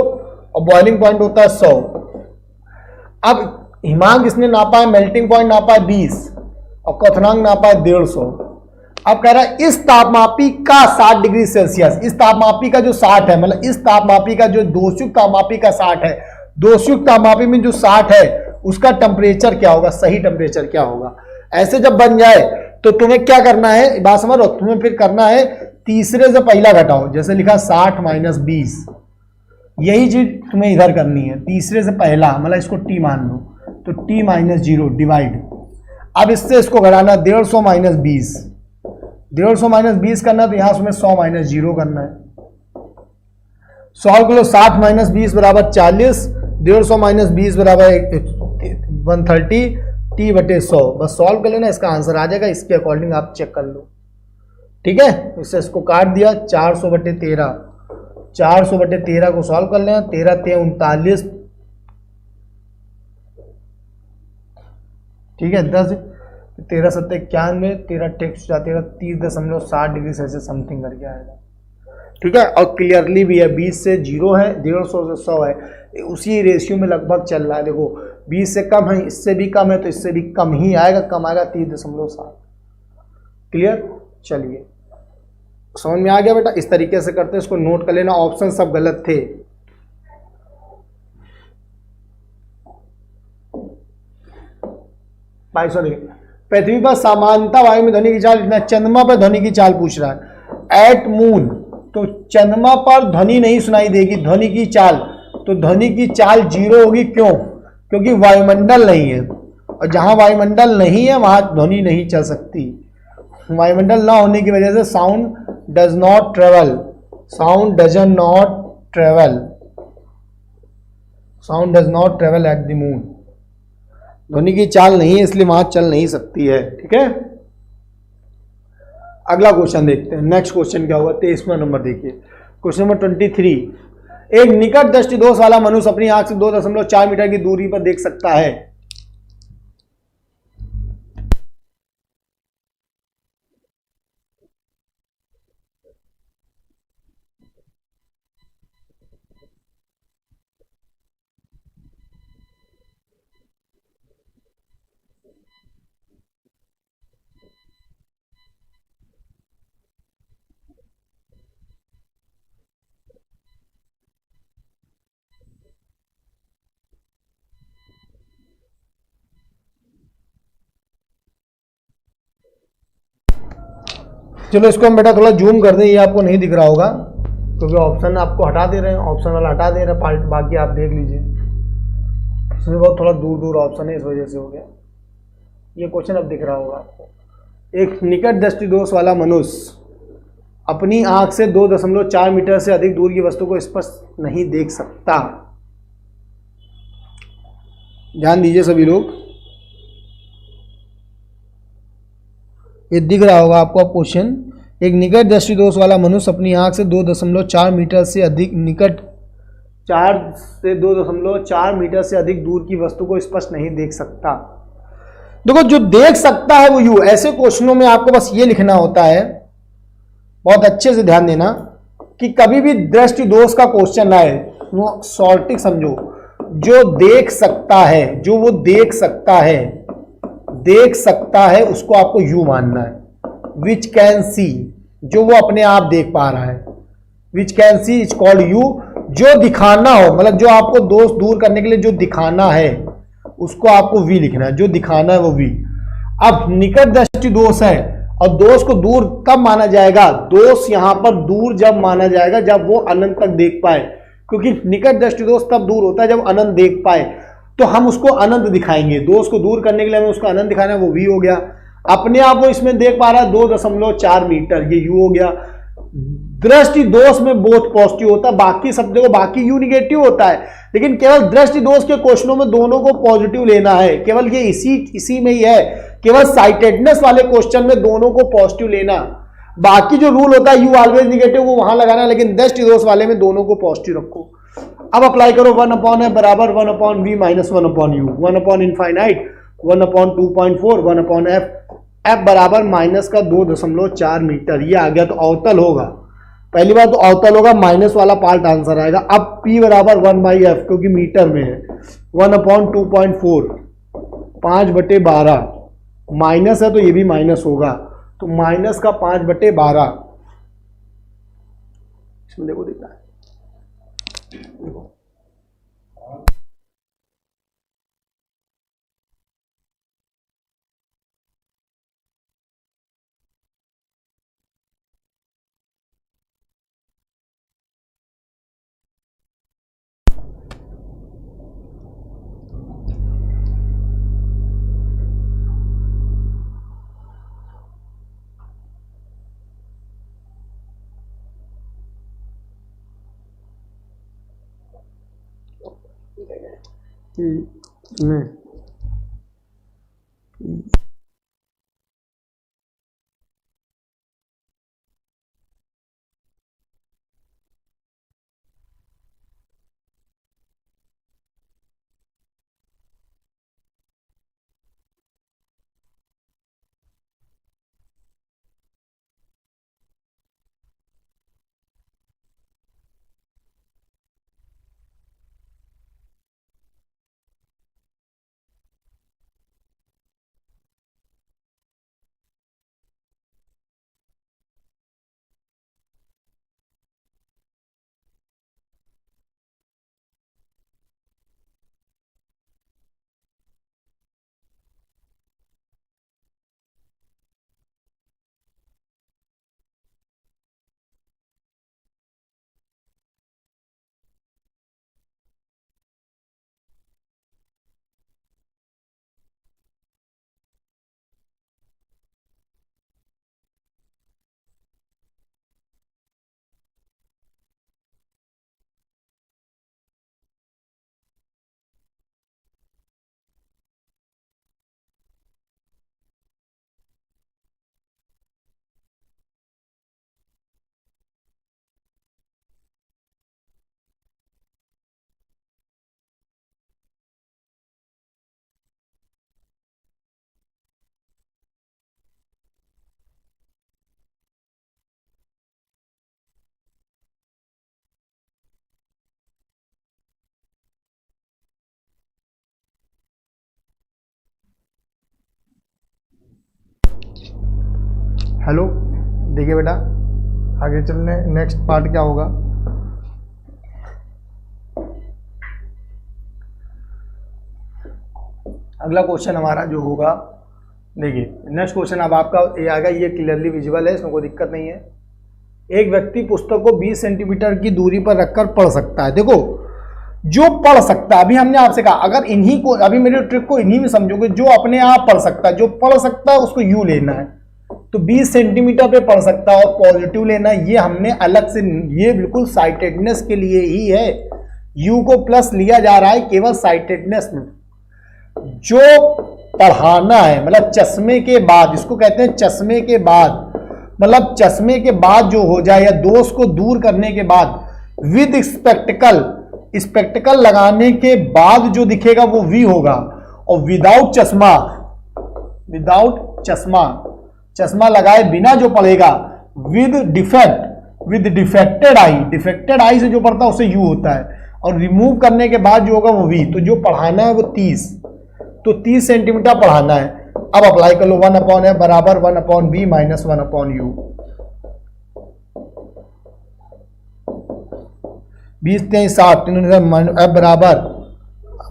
S1: और बॉइलिंग पॉइंट होता है 100। अब हिमांक इसने नापा है, मेल्टिंग पॉइंट नापा है 20 और क्वथनांक नापा है 150। अब कह रहा है इस तापमापी का 60 डिग्री सेल्सियस, इस तापमापी का जो 60 है, मतलब इस तापमापी का जो दोषयुक्त तापमापी का 60 है, दोषयुक्त तापमापी में जो 60 है उसका टेम्परेचर क्या होगा, सही टेम्परेचर क्या होगा। ऐसे जब बन जाए तो तुम्हें क्या करना है, बात समझ लो, तुम्हें फिर करना है तीसरे से पहला घटाओ, जैसे लिखा 60 माइनस 20, यही चीज तुम्हें इधर करनी है, तीसरे से पहला, मतलब इसको टी मान लो, तो टी माइनस 0 डिवाइड। अब इससे इसको घटाना 150 माइनस 20, 150 माइनस 20 करना, तो यहां से 100 माइनस 0 करना है। सॉल्व करो, 60 माइनस 20 बराबर 40, 150 माइनस 20 बराबर 130, टी बटे 100, बस सॉल्व कर लेना, इसका आंसर आ जाएगा, इसके अकॉर्डिंग आप चेक कर लो। ठीक है, इससे इसको काट दिया, 400 बटे 13, 400 बटे 13 को सॉल्व कर लेना, 13 3 39, ठीक है, 10 13 7 91, 13 टेक्स 30.7 डिग्री सेल्सियस समथिंग करके आएगा। ठीक है, और क्लियरली भी है, 20 से 0 है, 150 से 100 है, उसी रेशियो में लगभग चल रहा है। देखो 20 से कम है, इससे भी कम है, तो इससे भी कम ही आएगा, कम आएगा 30.7। क्लियर? चलिए समझ में आ गया बेटा, इस तरीके से करते हैं, इसको नोट कर लेना, ऑप्शन सब गलत थे। 2200 डिग्री। पृथ्वी पर सामान्यता वायु में ध्वनि की चाल इतना, चंद्रमा पर ध्वनि की चाल पूछ रहा है। एट मून, तो चंद्रमा पर ध्वनि नहीं सुनाई देगी, ध्वनि की चाल, तो ध्वनि की चाल 0 होगी। क्यों? क्योंकि वायुमंडल नहीं है, और जहां वायुमंडल नहीं है वहां ध्वनि नहीं चल सकती। वायुमंडल ना होने की वजह से sound does not travel, sound doesn't not travel, sound does not travel at the moon. ध्वनि की चाल नहीं है इसलिए वहां चल नहीं सकती है। ठीक है, अगला क्वेश्चन देखते हैं। नेक्स्ट क्वेश्चन क्या हुआ, 23वां नंबर देखिए। क्वेश्चन नंबर 23, एक निकट दृष्टि दोष वाला मनुष्य अपनी आंख से 2.4 मीटर की दूरी पर देख सकता है। चलो इसको हम बेटा थोड़ा जूम कर दें, ये आपको नहीं दिख रहा होगा क्योंकि ऑप्शन आपको हटा दे रहे हैं, ऑप्शन वाला हटा दे रहे हैं, पार्ट बाकी आप देख लीजिए। इसमें बहुत थोड़ा दूर दूर ऑप्शन है, इस वजह से हो गया। ये क्वेश्चन अब दिख रहा होगा आपको। एक निकट दृष्टि दोष वाला मनुष्य अपनी आंख से 2.4 मीटर से अधिक दूर की वस्तु को स्पष्ट नहीं देख सकता। ध्यान दीजिए सभी लोग, ये दिख रहा होगा आपको क्वेश्चन। एक निकट दृष्टि दोष वाला मनुष्य अपनी आंख से 2.4 मीटर से अधिक निकट 4 से 2.4 मीटर से अधिक दूर की वस्तु को स्पष्ट नहीं देख सकता। देखो जो देख सकता है वो यू, ऐसे क्वेश्चनों में आपको बस ये लिखना होता है, बहुत अच्छे से ध्यान देना कि कभी भी दृष्टि दोष का क्वेश्चन आए वो शॉर्टिक समझो। जो देख सकता है, जो वो देख सकता है, देख सकता है उसको आपको यू मानना है। विच कैन सी, जो वो अपने आप देख पा रहा है, which can see is called you. जो दिखाना हो, मतलब जो आपको दोष दूर करने के लिए जो दिखाना है उसको आपको वी लिखना है, जो दिखाना है वो वी। अब निकट दृष्टि दोष है और दोष को दूर कब माना जाएगा, दोष यहां पर दूर जब माना जाएगा जब वो अनंत तक देख पाए, क्योंकि निकट दृष्टि दोष तब दूर होता है जब अनंत देख पाए, तो हम उसको अनंत दिखाएंगे। दोष को दूर करने के लिए हमें उसको अनंत दिखाना है, वो वी हो गया। अपने आप वो इसमें देख पा रहा है 2.4 मीटर, ये यू हो गया। दृष्टि दोष में बोथ पॉजिटिव होता है, बाकी सब देखो बाकी यू निगेटिव होता है, लेकिन केवल दृष्टि दोष के क्वेश्चनों में दोनों को पॉजिटिव लेना है। केवल ये इसी में ही है, केवल साइटेडनेस वाले क्वेश्चन में दोनों को पॉजिटिव लेना। बाकी जो रूल होता है यू ऑलवेज निगेटिव, वो वहां लगाना है, लेकिन दृष्टि दोष वाले में दोनों को पॉजिटिव रखो। अब अप्लाई करो 1/f बराबर 1/v minus 1/u, 1 infinite 1/2.4 1/f, f बराबर माइनस का 2.4 मीटर, ये आ गया तो अवतल होगा। पहली बात तो अवतल होगा, माइनस वाला पार्ट आंसर आएगा। अब p बराबर 1/f क्योंकि मीटर में है, 1/2.4 5/12 माइनस है तो ये भी माइनस होगा, तो माइनस का 5/12। इसमें देखो दिख रहा है, देखो इसमें हेलो, देखिए बेटा आगे चलने, नेक्स्ट पार्ट क्या होगा। अगला क्वेश्चन हमारा जो होगा, देखिए नेक्स्ट क्वेश्चन अब आपका ये आएगा, ये क्लियरली विजिबल है, इसमें कोई दिक्कत नहीं है। एक व्यक्ति पुस्तक को 20 सेंटीमीटर की दूरी पर रखकर पढ़ सकता है। देखो जो पढ़ सकता है, अभी हमने आपसे कहा अगर इन्हीं को, अभी मेरे ट्रिक को इन्हीं में समझोगे, जो अपने आप पढ़ सकता है, जो पढ़ सकता है उसको यू लेना है, तो 20 सेंटीमीटर पे पढ़ सकता है और पॉजिटिव लेना है। ये हमने अलग से, ये बिल्कुल साइटेडनेस के लिए ही है, यू को प्लस लिया जा रहा है केवल साइटेडनेस में। जो पढ़ाना है मतलब चश्मे के बाद, इसको कहते हैं चश्मे के बाद, मतलब चश्मे के बाद जो हो जाए या दोष को दूर करने के बाद, विद स्पेक्टिकल, स्पेक्टिकल लगाने के बाद जो दिखेगा वो वी होगा, और विदाउट चश्मा, विदाउट चश्मा, चश्मा लगाए बिना जो पढ़ेगा, with defect, with defected I, defected आई से जो पढ़ता है उससे यू होता है, और रिमूव करने के बाद जो होगा वो वी। तो जो पढ़ाना है वो 30, तो 30 सेंटीमीटर पढ़ाना है। अब अप्लाई कर लो, 1/f बराबर 1/b माइनस 1/u। 20 3 60, एफ बराबर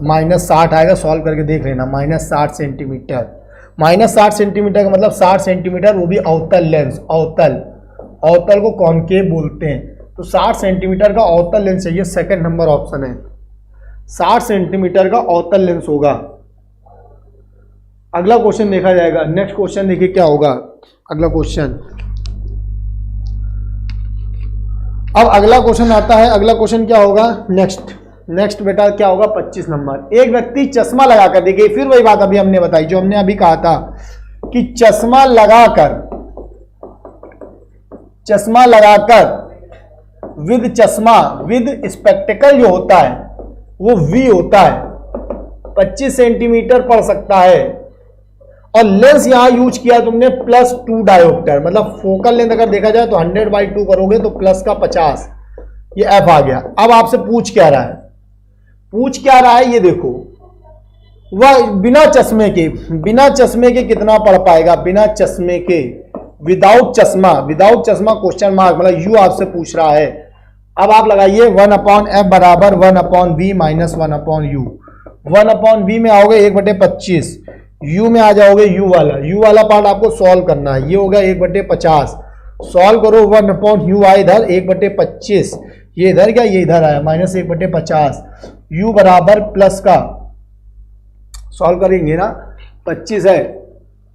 S1: -60 आएगा, सॉल्व करके देख लेना, -60 सेंटीमीटर। -60 सेंटीमीटर का मतलब 60 सेंटीमीटर, वो भी अवतल लेंस, अवतल, अवतल को कॉनकेव बोलते हैं, तो 60 सेंटीमीटर का अवतल लेंस चाहिए, सेकंड नंबर ऑप्शन है, 60 सेंटीमीटर का अवतल लेंस होगा। अगला क्वेश्चन देखा जाएगा, नेक्स्ट क्वेश्चन देखिए क्या होगा अगला क्वेश्चन। अब अगला क्वेश्चन आता है, अगला क्वेश्चन क्या होगा, नेक्स्ट बेटा क्या होगा, 25 नंबर। एक व्यक्ति चश्मा लगाकर, देखिए फिर वही बात अभी हमने बताई जो हमने अभी कहा था कि चश्मा लगाकर विद चश्मा, विद स्पेक्टिकल जो होता है वो वी होता है, 25 सेंटीमीटर पढ़ सकता है। और लेंस यहां यूज किया तुमने +2 डायोप्टर, मतलब फोकल लेंथ अगर देखा जाए तो 100/2 करोगे तो प्लस का 50, ये एफ आ गया। अब आपसे पूछ क्या रहा है, पूछ क्या रहा है ये देखो, वह बिना चश्मे के कितना पढ़ पाएगा, बिना चश्मे के, विदाउट चश्मा, विदाउट चश्मा क्वेश्चन मार्क, मतलब यू आपसे पूछ रहा है। अब आप लगाइए 1/f बराबर 1/b माइनस 1/u। 1/b में आओगे 1/25, u में आ जाओगे u वाला पार्ट आपको सॉल्व करना है, ये होगा 1/50, सॉल्व करो 1/u आए इधर 1/25, ये इधर क्या, ये इधर आया -1/50, u बराबर प्लस का, सॉल्व करेंगे ना, 25 है,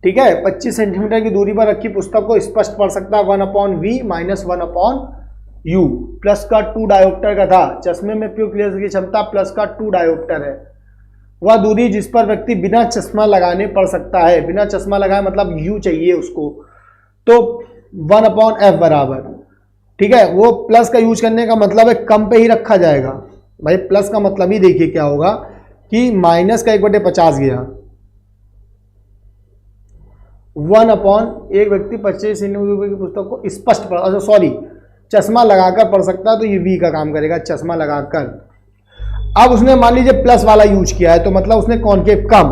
S1: ठीक है, 25 सेंटीमीटर की दूरी पर रखी पुस्तक को स्पष्ट पढ़ सकता है, 1/v माइनस 1/u, प्लस का 2 डायोप्टर का था, चश्मे में प्योर क्लियर की क्षमता प्लस का 2 डायोप्टर है। वह दूरी जिस पर व्यक्ति बिना चश्मा लगाने पढ़ सकता है, बिना चश्मा लगाए मतलब u चाहिए उसको, तो 1/f बराबर, ठीक है, वो प्लस का यूज करने का मतलब है कम पे ही रखा जाएगा भाई, प्लस का मतलब ही देखिए क्या होगा कि माइनस का 1/50 गया, 1/, एक व्यक्ति 25 सेंटीमीटर की पुस्तक को स्पष्ट पढ़, अच्छा सॉरी, चश्मा लगाकर पढ़ सकता है, तो ये v का काम करेगा, चश्मा लगाकर। अब उसने मान लीजिए प्लस वाला यूज किया है, तो मतलब उसने कॉनकेव कम,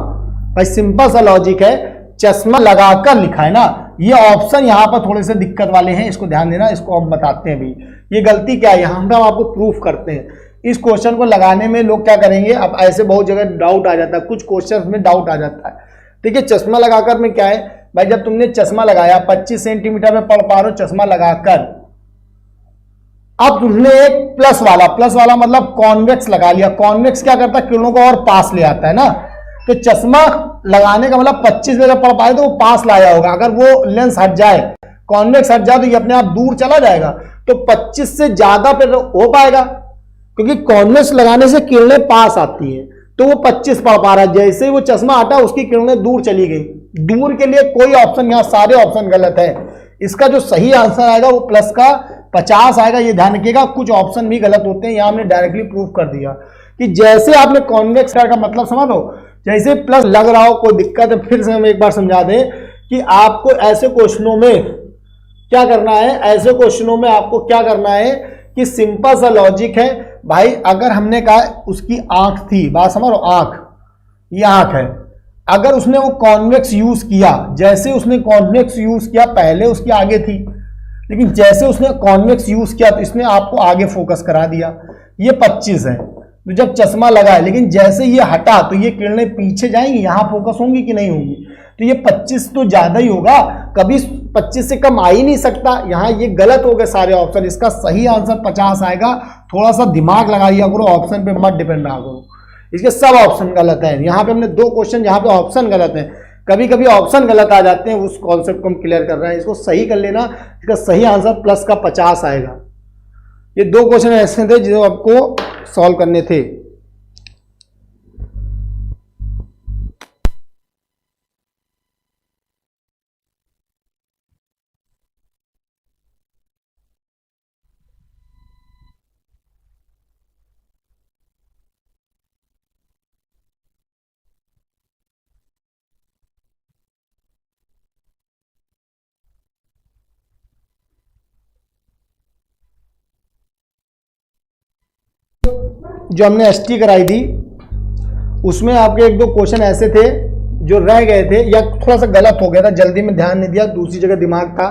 S1: भाई सिंपल सा लॉजिक है, चश्मा लगाकर लिखा है ना, ये ऑप्शन यहाँ पर थोड़े से दिक्कत वाले हैं, इसको ध्यान देना, इसको हम बताते हैं भी ये गलती क्या है, यहाँ हम आपको प्रूफ करते हैं। इस क्वेश्चन को लगाने में लोग क्या करेंगे, अब ऐसे बहुत जगह डाउट आ जाता है, कुछ क्वेश्चन में डाउट आ जाता है। देखिए चश्मा लगाकर में क्या है भाई, जब तुमने चश्मा लगाया 25 सेंटीमीटर में पढ़ पा रहे हो चश्मा लगाकर, अब तुमने एक प्लस वाला मतलब कॉन्वेक्स लगा लिया, कॉन्वेक्स क्या करता है, किरणों को और पास ले आता है ना, तो चश्मा लगाने का मतलब 25 में जब पढ़ पाए तो वो पास लाया होगा, अगर वो लेंस हट जाए, कॉन्वेक्स हट जाए तो ये अपने आप दूर चला जाएगा, तो 25 से ज्यादा पे हो पाएगा, क्योंकि कॉन्वेक्स लगाने से किरणें पास आती हैं, तो वो 25 पढ़ पा रहा है। जैसे ही वो चश्मा हटा उसकी किरणें दूर चली गई, दूर के लिए कोई ऑप्शन, यहाँ सारे ऑप्शन गलत है, इसका जो सही आंसर आएगा वो प्लस का 50 आएगा, ये ध्यान रखिएगा, कुछ ऑप्शन भी गलत होते हैं, यहाँ हमने डायरेक्टली प्रूफ कर दिया कि जैसे आपने कॉन्वेक्स का मतलब समझ लो, जैसे प्लस लग रहा हो कोई दिक्कत है, फिर से हम एक बार समझा दें कि आपको ऐसे क्वेश्चनों में क्या करना है, ऐसे क्वेश्चनों में आपको क्या करना है कि सिंपल सा लॉजिक है भाई, अगर हमने कहा उसकी आंख थी, बात समझ लो, आंख, ये आंख है, अगर उसने वो कॉन्वेक्स यूज किया, जैसे उसने कॉन्वेक्स यूज किया, पहले उसकी आगे थी, लेकिन जैसे उसने कॉन्वेक्स यूज किया तो इसने आपको आगे फोकस करा दिया। ये 25 है, तो जब चश्मा लगा है, लेकिन जैसे ये हटा तो ये किरणें पीछे जाएंगी, यहां फोकस होंगी कि नहीं होंगी, तो ये 25 तो ज्यादा ही होगा, कभी 25 से कम आ ही नहीं सकता। यहाँ ये गलत हो गए सारे ऑप्शन, इसका सही आंसर 50 आएगा। थोड़ा सा दिमाग लगाइए करो, ऑप्शन पे मत डिपेंड रहा करो, इसके सब ऑप्शन गलत है। यहाँ पे हमने 2 क्वेश्चन जहाँ पे ऑप्शन गलत है, कभी कभी ऑप्शन गलत आ जाते हैं, उस कॉन्सेप्ट को हम क्लियर कर रहे हैं, इसको सही कर लेना। इसका सही आंसर प्लस का 50 आएगा। ये 2 क्वेश्चन ऐसे थे जो आपको सॉल्व करने थे। जो हमने एसटी कराई थी उसमें आपके 1-2 क्वेश्चन ऐसे थे जो रह गए थे या थोड़ा सा गलत हो गया था, जल्दी में ध्यान नहीं दिया, दूसरी जगह दिमाग था,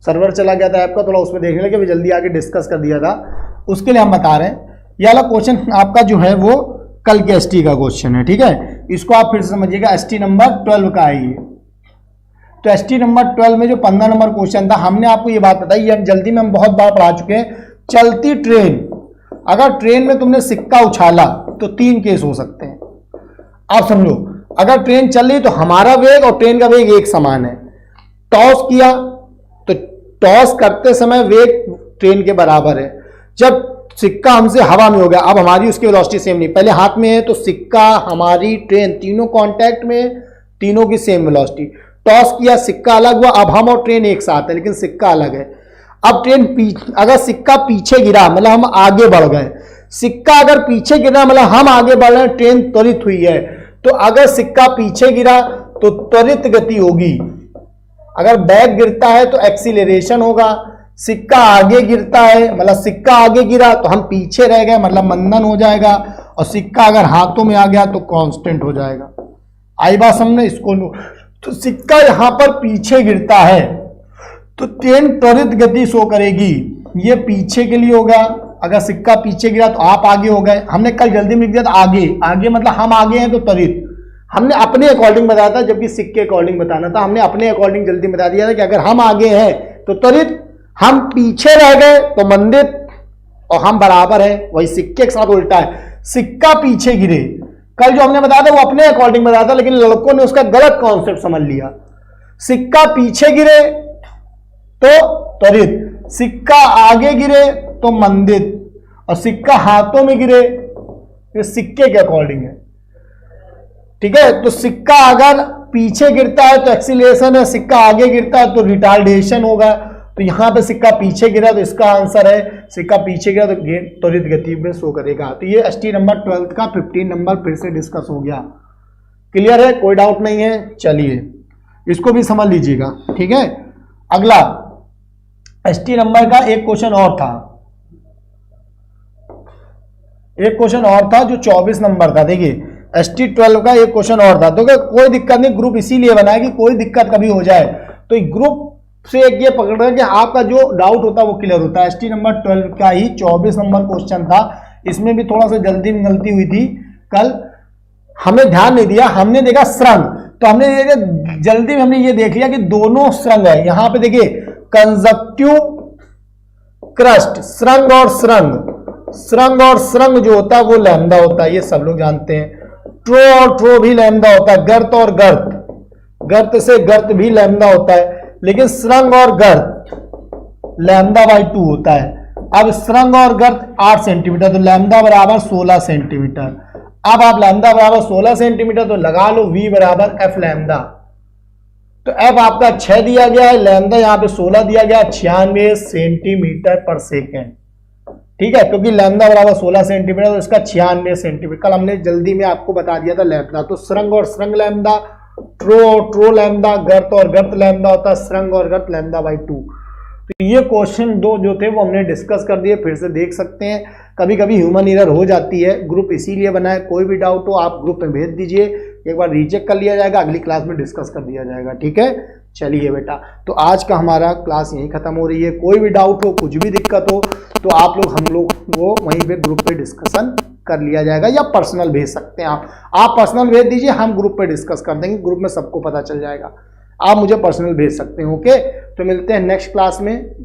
S1: सर्वर चला गया था आपका, थोड़ा उसमें देखने लगे, जल्दी आके डिस्कस कर दिया था, उसके लिए हम बता रहे हैं। ये वाला क्वेश्चन आपका जो है वो कल के एसटी का क्वेश्चन है, ठीक है, इसको आप फिर से समझिएगा। एसटी नंबर 12 का है ये। तो एसटी नंबर 12 में जो 15 नंबर क्वेश्चन था, हमने आपको ये बात बताई, ये जल्दी में हम बहुत बार पढ़ा चुके हैं। चलती ट्रेन, अगर ट्रेन में तुमने सिक्का उछाला तो 3 केस हो सकते हैं। आप समझो, अगर ट्रेन चल रही तो हमारा वेग और ट्रेन का वेग एक समान है, टॉस किया तो टॉस करते समय वेग ट्रेन के बराबर है। जब सिक्का हमसे हवा में हो गया, अब हमारी उसकी वेलोसिटी सेम नहीं, पहले हाथ में है तो सिक्का, हमारी ट्रेन, तीनों कांटेक्ट में, तीनों की सेम वेलोसिटी। टॉस किया, सिक्का अलग हुआ, अब हम और ट्रेन एक साथ है लेकिन सिक्का अलग है। अब ट्रेन अगर सिक्का पीछे गिरा मतलब हम आगे बढ़ गए, सिक्का अगर पीछे गिरा मतलब हम आगे बढ़ रहे हैं, ट्रेन त्वरित हुई है। तो अगर सिक्का पीछे गिरा तो त्वरित गति होगी, अगर बैक गिरता है तो एक्सीलरेशन होगा, सिक्का आगे गिरता है मतलब सिक्का आगे गिरा तो हम पीछे रह गए मतलब मंदन हो जाएगा, और सिक्का अगर हाथों में आ गया तो कांस्टेंट हो जाएगा। आई बात समझने इसको। तो सिक्का यहां पर पीछे गिरता है तो ट्रेन त्वरित गति शो करेगी, ये पीछे के लिए होगा। अगर सिक्का पीछे गिरा तो आप आगे हो गए, हमने कल जल्दी में लिख दिया था आगे, आगे मतलब हम आगे हैं तो त्वरित, हमने अपने अकॉर्डिंग बताया था, जबकि सिक्के अकॉर्डिंग बताना था, हमने अपने अकॉर्डिंग जल्दी बता दिया था कि अगर हम आगे हैं तो त्वरित, हम पीछे रह गए तो मंदित, और हम बराबर है, वही सिक्के के साथ उल्टा है। सिक्का पीछे गिरे, कल जो हमने बताया था वो अपने अकॉर्डिंग बताया था, लेकिन लड़कों ने उसका गलत कॉन्सेप्ट समझ लिया। सिक्का पीछे गिरे तो त्वरित, सिक्का आगे गिरे तो मंदित, और सिक्का हाथों में गिरे ये सिक्के के अकॉर्डिंग है, ठीक है। तो सिक्का अगर पीछे गिरता है तो एक्सीलरेशन है, सिक्का आगे गिरता है तो रिटार्डेशन होगा। तो यहां पे सिक्का पीछे गिरा तो इसका आंसर है सिक्का पीछे गिरा तो त्वरित गति में शो करेगा। तो ये एसटी नंबर 12 का 15 नंबर फिर से डिस्कस हो गया। क्लियर है, कोई डाउट नहीं है। चलिए इसको भी समझ लीजिएगा, ठीक है। अगला एसटी नंबर का एक क्वेश्चन और था, एक क्वेश्चन और था जो 24 नंबर का। देखिए एसटी 12 का एक क्वेश्चन और था, तो कोई दिक्कत नहीं, ग्रुप इसीलिए बना है कि कोई दिक्कत कभी हो जाए तो ग्रुप से एक ये पकड़ रहे कि आपका जो डाउट होता है वो क्लियर होता है। एसटी नंबर 12 का ही 24 नंबर क्वेश्चन था, इसमें भी थोड़ा सा जल्दी में गलती हुई थी, कल हमने ध्यान नहीं दिया, हमने देखा श्रृंग, तो हमने जल्दी में हमने ये देख लिया कि दोनों श्रृंग है। यहां पे देखिए कंजक्टिव क्रस्ट, श्रृंग और श्रृंग, श्रृंग और श्रृंग जो होता है वो लैम्डा होता है, ये सब लोग जानते हैं। ट्रो और ट्रो भी लैम्डा होता है, गर्त और गर्त, गर्त से गर्त भी लैम्डा होता है, लेकिन श्रृंग और गर्त लैम्डा बाई 2 होता है। अब श्रृंग और गर्त 8 सेंटीमीटर, तो लैम्डा बराबर 16 सेंटीमीटर। अब आप लैम्डा बराबर 16 सेंटीमीटर तो लगा लो v बराबर एफ लैम्डा, तो एफ आपका 6 दिया गया है, लैम्डा यहां पे 16 दिया गया, 96 सेंटीमीटर पर सेकेंड, ठीक है, क्योंकि लैम्डा बराबर 16 सेंटीमीटर तो इसका 96 सेंटीमीटर। कल हमने जल्दी में आपको बता दिया था लैम्डा। तो श्रृंग और श्रृंग लैम्डा, ट्रो और ट्रो लैम्डा, गर्त और गर्त लैम्डा होता है, श्रृंग और गर्त लैम्डा बाई 2। तो ये क्वेश्चन 2 जो थे वो हमने डिस्कस कर दिए, फिर से देख सकते हैं। कभी कभी ह्यूमन एरर हो जाती है, ग्रुप इसीलिए बना है, कोई भी डाउट हो आप ग्रुप में भेज दीजिए, एक बार रीचेक कर लिया जाएगा, अगली क्लास में डिस्कस कर दिया जाएगा। ठीक है, चलिए बेटा, तो आज का हमारा क्लास यहीं खत्म हो रही है। कोई भी डाउट हो, कुछ भी दिक्कत हो तो आप लोग हम लोग वो वहीं पे ग्रुप पे डिस्कशन कर लिया जाएगा, या पर्सनल भेज सकते हैं आप पर्सनल भेज दीजिए, हम ग्रुप पे डिस्कस कर देंगे, ग्रुप में सबको पता चल जाएगा। आप मुझे पर्सनल भेज सकते हैं। ओके, तो मिलते हैं नेक्स्ट क्लास में।